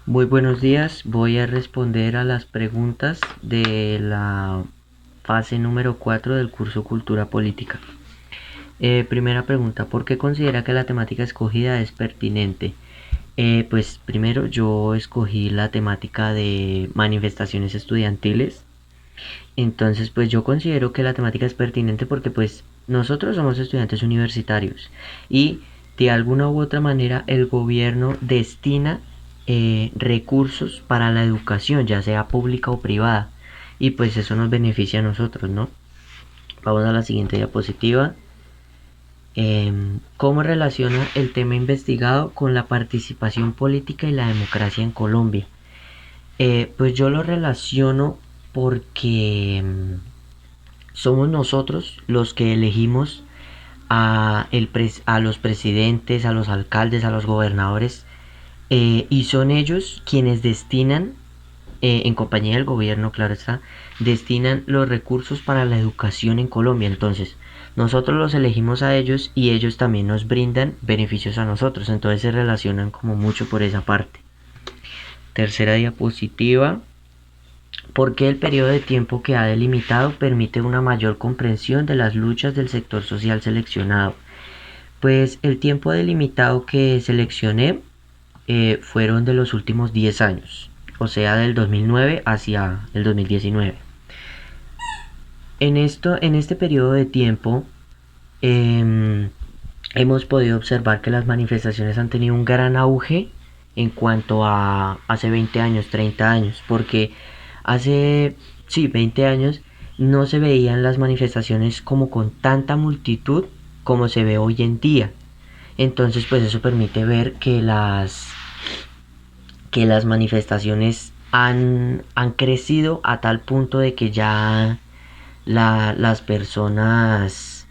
Muy buenos días, voy a responder a las preguntas de la fase número 4 del curso Cultura Política. Primera pregunta, ¿por qué considera que la temática escogida es pertinente? Pues primero yo escogí la temática de manifestaciones estudiantiles. Entonces pues yo considero que la temática es pertinente porque pues nosotros somos estudiantes universitarios y de alguna u otra manera el gobierno destina recursos para la educación, ya sea pública o privada, y pues eso nos beneficia a nosotros, ¿no? Vamos a la siguiente diapositiva. ¿Cómo relaciona el tema investigado con la participación política y la democracia en Colombia? Pues yo lo relaciono porque somos nosotros los que elegimos a los presidentes, a los alcaldes, a los gobernadores, y son ellos quienes destinan, en compañía del gobierno, claro está, destinan los recursos para la educación en Colombia. Entonces, nosotros los elegimos a ellos y ellos también nos brindan beneficios a nosotros. Entonces se relacionan como mucho por esa parte. Tercera diapositiva. ¿Por qué el periodo de tiempo que ha delimitado permite una mayor comprensión de las luchas del sector social seleccionado? Pues el tiempo delimitado que seleccioné fueron de los últimos 10 años, o sea, del 2009 hacia el 2019. En este periodo de tiempo eh, hemos podido observar que las manifestaciones han tenido un gran auge en cuanto a hace 20 años, 30 años, porque hace, sí, 20 años no se veían las manifestaciones como con tanta multitud como se ve hoy en día. Entonces, pues eso permite ver que las manifestaciones han crecido a tal punto de que ya las personas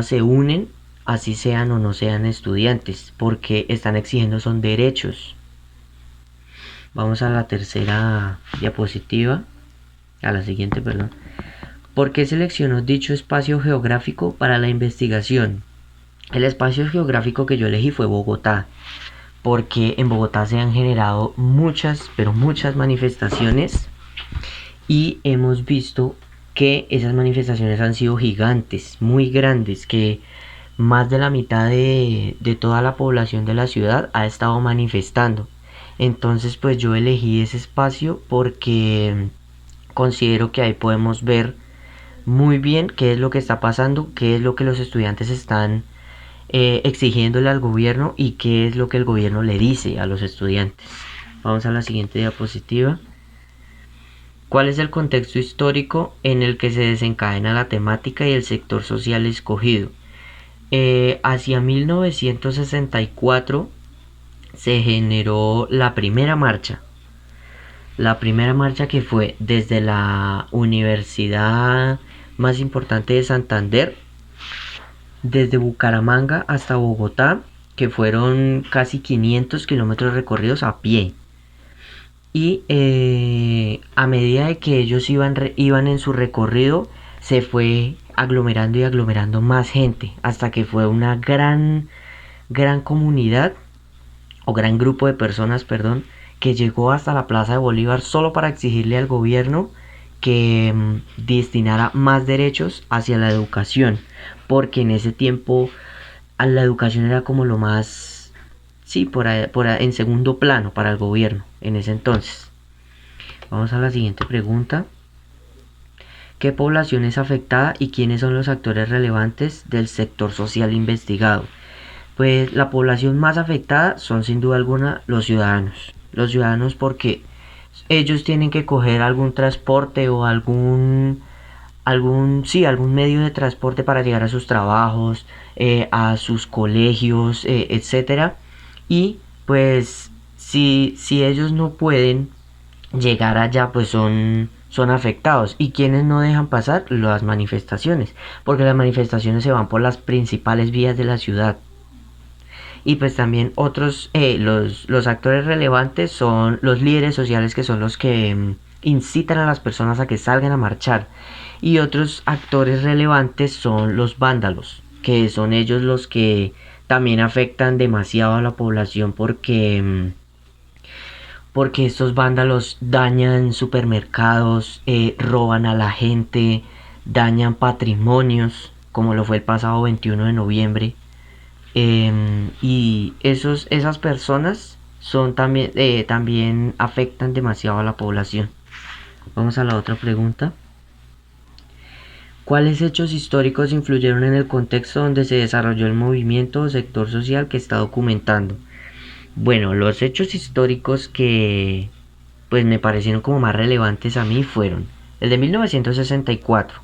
se unen, así sean o no sean estudiantes, porque están exigiendo son derechos. Vamos a la tercera diapositiva, a la siguiente, perdón. ¿Por qué seleccionó dicho espacio geográfico para la investigación? El espacio geográfico que yo elegí fue Bogotá, porque en Bogotá se han generado muchas, pero muchas manifestaciones y hemos visto que esas manifestaciones han sido gigantes, muy grandes, que más de la mitad de toda la población de la ciudad ha estado manifestando. Entonces pues yo elegí ese espacio porque considero que ahí podemos ver muy bien qué es lo que está pasando, qué es lo que los estudiantes están exigiéndole al gobierno y qué es lo que el gobierno le dice a los estudiantes. Vamos a la siguiente diapositiva. ¿Cuál es el contexto histórico en el que se desencadena la temática y el sector social escogido? Hacia 1964 se generó la primera marcha que fue desde la universidad más importante de Santander, desde Bucaramanga hasta Bogotá, que fueron casi 500 kilómetros recorridos a pie. Y a medida de que ellos iban en su recorrido, se fue aglomerando y aglomerando más gente, hasta que fue una gran comunidad, o gran grupo de personas, perdón, que llegó hasta la Plaza de Bolívar solo para exigirle al gobierno que destinara más derechos hacia la educación, porque en ese tiempo la educación era como lo más, sí, en segundo plano para el gobierno en ese entonces. Vamos a la siguiente pregunta. ¿Qué población es afectada y quiénes son los actores relevantes del sector social investigado? Pues la población más afectada son sin duda alguna los ciudadanos. Los ciudadanos porque ellos tienen que coger algún transporte o algún medio de transporte para llegar a sus trabajos, a sus colegios, etcétera. Y pues si ellos no pueden llegar allá, pues son afectados. ¿Y quienes no dejan pasar? Las manifestaciones, porque las manifestaciones se van por las principales vías de la ciudad. Y pues también los actores relevantes son los líderes sociales, que son los que incitan a las personas a que salgan a marchar. Y otros actores relevantes son los vándalos, que son ellos los que también afectan demasiado a la población porque estos vándalos dañan supermercados, roban a la gente, dañan patrimonios, como lo fue el pasado 21 de noviembre. Y esas personas son también afectan demasiado a la población. Vamos a la otra pregunta. ¿Cuáles hechos históricos influyeron en el contexto donde se desarrolló el movimiento o sector social que está documentando? Bueno, los hechos históricos que pues me parecieron como más relevantes a mí fueron el de 1964,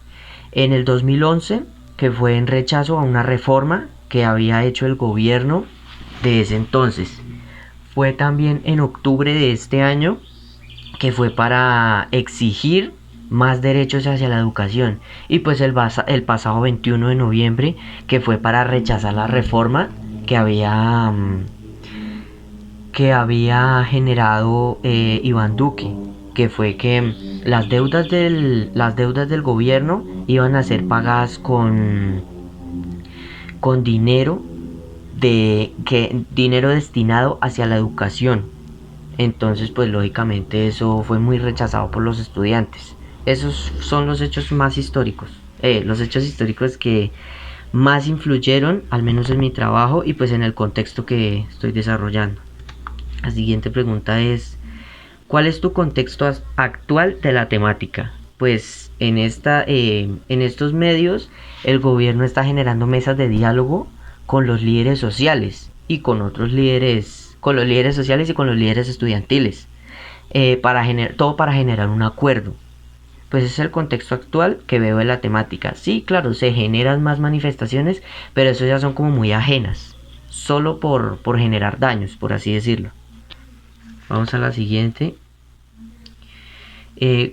en el 2011, que fue en rechazo a una reforma que había hecho el gobierno de ese entonces. Fue también en octubre de este año, que fue para exigir más derechos hacia la educación, y pues el pasado 21 de noviembre, que fue para rechazar la reforma que había generado Iván Duque, que fue que las deudas del gobierno iban a ser pagadas con dinero destinado hacia la educación. Entonces, pues lógicamente eso fue muy rechazado por los estudiantes. Esos son los hechos más históricos, los hechos históricos que más influyeron, al menos en mi trabajo y pues en el contexto que estoy desarrollando. La siguiente pregunta es, ¿cuál es tu contexto actual de la temática? Pues en estos medios el gobierno está generando mesas de diálogo con los líderes sociales y con otros líderes, con los líderes sociales y con los líderes estudiantiles, todo para generar un acuerdo. Pues ese es el contexto actual que veo de la temática. Sí, claro, se generan más manifestaciones, pero eso ya son como muy ajenas, solo por generar daños, por así decirlo. Vamos a la siguiente.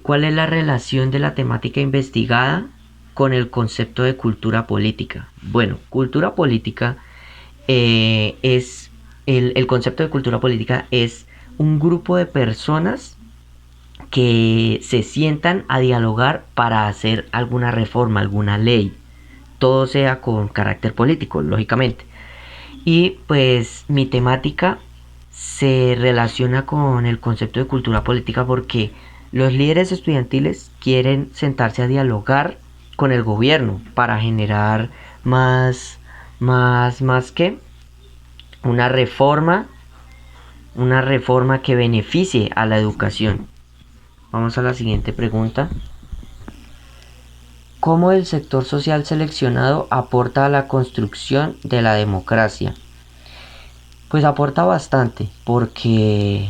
¿Cuál es la relación de la temática investigada con el concepto de cultura política? Bueno, cultura política es el concepto de cultura política es un grupo de personas que se sientan a dialogar para hacer alguna reforma, alguna ley, todo sea con carácter político, lógicamente. Y pues mi temática se relaciona con el concepto de cultura política porque los líderes estudiantiles quieren sentarse a dialogar con el gobierno para generar más que una reforma que beneficie a la educación. Vamos a la siguiente pregunta. ¿Cómo el sector social seleccionado aporta a la construcción de la democracia? Pues aporta bastante, porque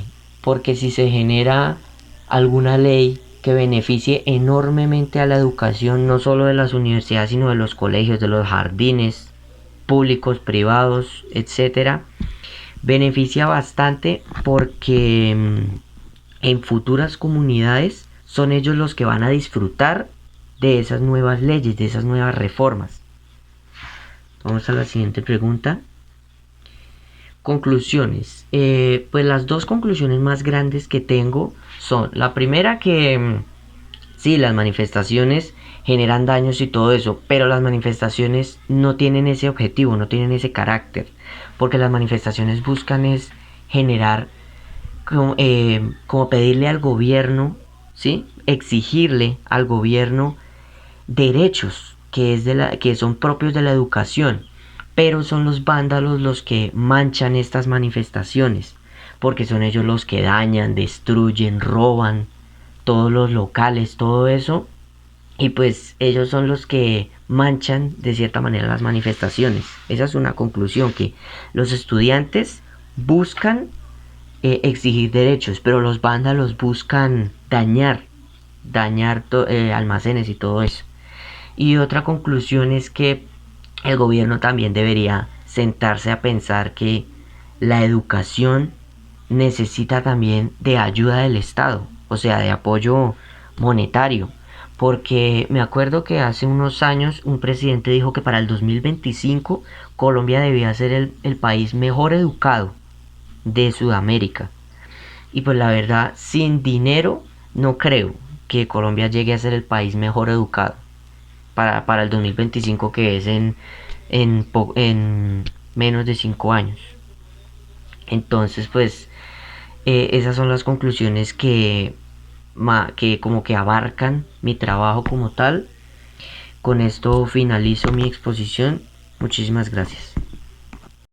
si se genera alguna ley que beneficie enormemente a la educación, no solo de las universidades, sino de los colegios, de los jardines públicos, privados, etcétera, beneficia bastante porque en futuras comunidades son ellos los que van a disfrutar de esas nuevas leyes, de esas nuevas reformas. Vamos a la siguiente pregunta. Conclusiones. Pues las dos conclusiones más grandes que tengo son, la primera que sí, las manifestaciones generan daños y todo eso, pero las manifestaciones no tienen ese objetivo, no tienen ese carácter, porque las manifestaciones buscan es generar como pedirle al gobierno, ¿sí? Exigirle al gobierno derechos que son propios de la educación, pero son los vándalos los que manchan estas manifestaciones, porque son ellos los que dañan, destruyen, roban todos los locales, todo eso, y pues ellos son los que manchan de cierta manera las manifestaciones. Esa es una conclusión, que los estudiantes buscan exigir derechos, pero los vándalos buscan dañar almacenes y todo eso. Y otra conclusión es que el gobierno también debería sentarse a pensar que la educación necesita también de ayuda del Estado, o sea, de apoyo monetario, porque me acuerdo que hace unos años un presidente dijo que para el 2025 Colombia debía ser el país mejor educado de Sudamérica. Y pues la verdad, sin dinero no creo que Colombia llegue a ser el país mejor educado para el 2025, que es en menos de 5 años. Entonces pues Esas son las conclusiones que como que abarcan mi trabajo como tal. Con esto finalizo mi exposición. Muchísimas gracias.